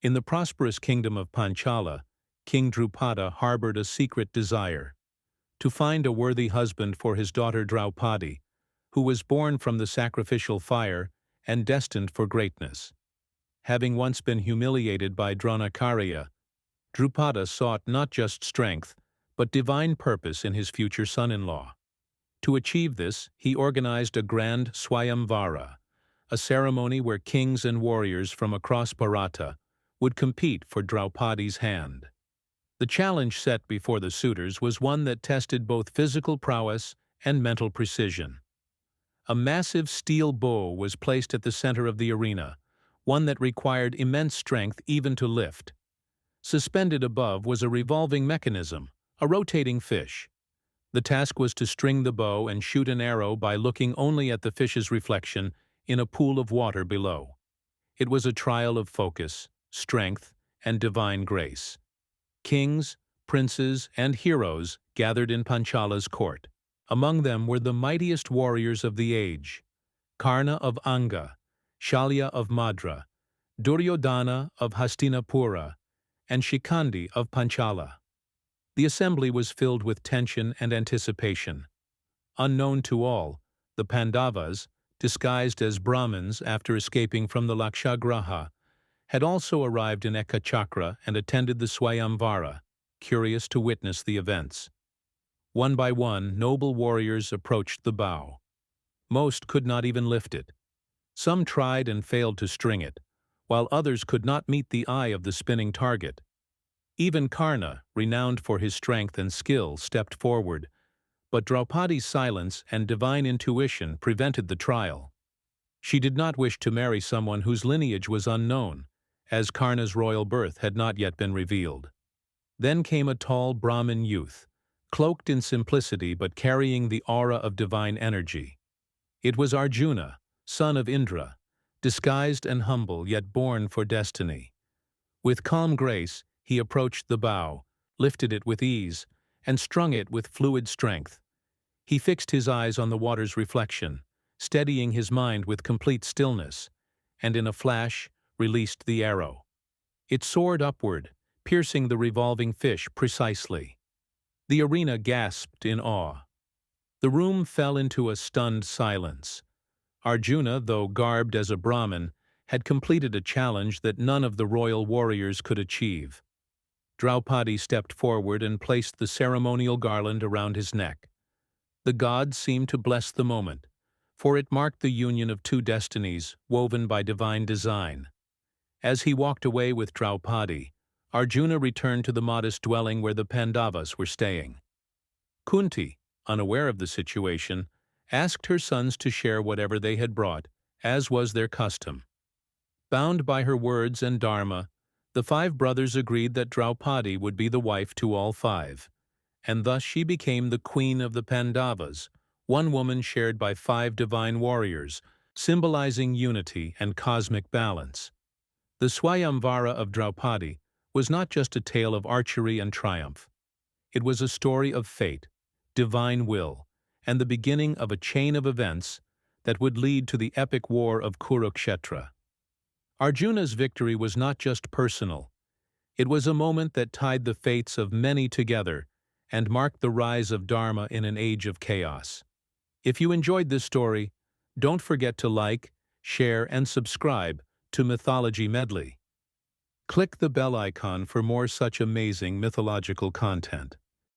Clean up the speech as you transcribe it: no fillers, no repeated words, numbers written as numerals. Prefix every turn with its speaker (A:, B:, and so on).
A: In the prosperous kingdom of Panchala, King Drupada harbored a secret desire to find a worthy husband for his daughter Draupadi, who was born from the sacrificial fire and destined for greatness. Having once been humiliated by Dronakarya, Drupada sought not just strength, but divine purpose in his future son-in-law. To achieve this, he organized a grand Swayamvara, a ceremony where kings and warriors from across Bharata would compete for Draupadi's hand. The challenge set before the suitors was one that tested both physical prowess and mental precision. A massive steel bow was placed at the center of the arena, one that required immense strength even to lift. Suspended above was a revolving mechanism, a rotating fish. The task was to string the bow and shoot an arrow by looking only at the fish's reflection in a pool of water below. It was a trial of focus, strength, and divine grace. Kings, princes, and heroes gathered in Panchala's court. Among them were the mightiest warriors of the age: Karna of Anga, Shalya of Madra, Duryodhana of Hastinapura, and Shikhandi of Panchala. The assembly was filled with tension and anticipation. Unknown to all, the Pandavas, disguised as Brahmins after escaping from the Lakshagraha, had also arrived in Ekachakra and attended the Swayamvara, curious to witness the events. One by one, noble warriors approached the bow. Most could not even lift it. Some tried and failed to string it, while others could not meet the eye of the spinning target. Even Karna, renowned for his strength and skill, stepped forward, but Draupadi's silence and divine intuition prevented the trial. She did not wish to marry someone whose lineage was unknown, as Karna's royal birth had not yet been revealed. Then came a tall Brahmin youth, cloaked in simplicity but carrying the aura of divine energy. It was Arjuna, son of Indra, disguised and humble yet born for destiny. With calm grace, he approached the bow, lifted it with ease, and strung it with fluid strength. He fixed his eyes on the water's reflection, steadying his mind with complete stillness, and in a flash released the arrow. It soared upward, piercing the revolving fish precisely. The arena gasped in awe. The room fell into a stunned silence. Arjuna, though garbed as a Brahmin, had completed a challenge that none of the royal warriors could achieve. Draupadi stepped forward and placed the ceremonial garland around his neck. The gods seemed to bless the moment, for it marked the union of two destinies woven by divine design. As he walked away with Draupadi, Arjuna returned to the modest dwelling where the Pandavas were staying. Kunti, unaware of the situation, asked her sons to share whatever they had brought, as was their custom. Bound by her words and Dharma, the five brothers agreed that Draupadi would be the wife to all five, and thus she became the queen of the Pandavas, one woman shared by five divine warriors, symbolizing unity and cosmic balance. The Swayamvara of Draupadi was not just a tale of archery and triumph. It was a story of fate, divine will, and the beginning of a chain of events that would lead to the epic war of Kurukshetra. Arjuna's victory was not just personal. It was a moment that tied the fates of many together and marked the rise of Dharma in an age of chaos. If you enjoyed this story, don't forget to like, share, and subscribe to Mythology Medley. Click the bell icon for more such amazing mythological content.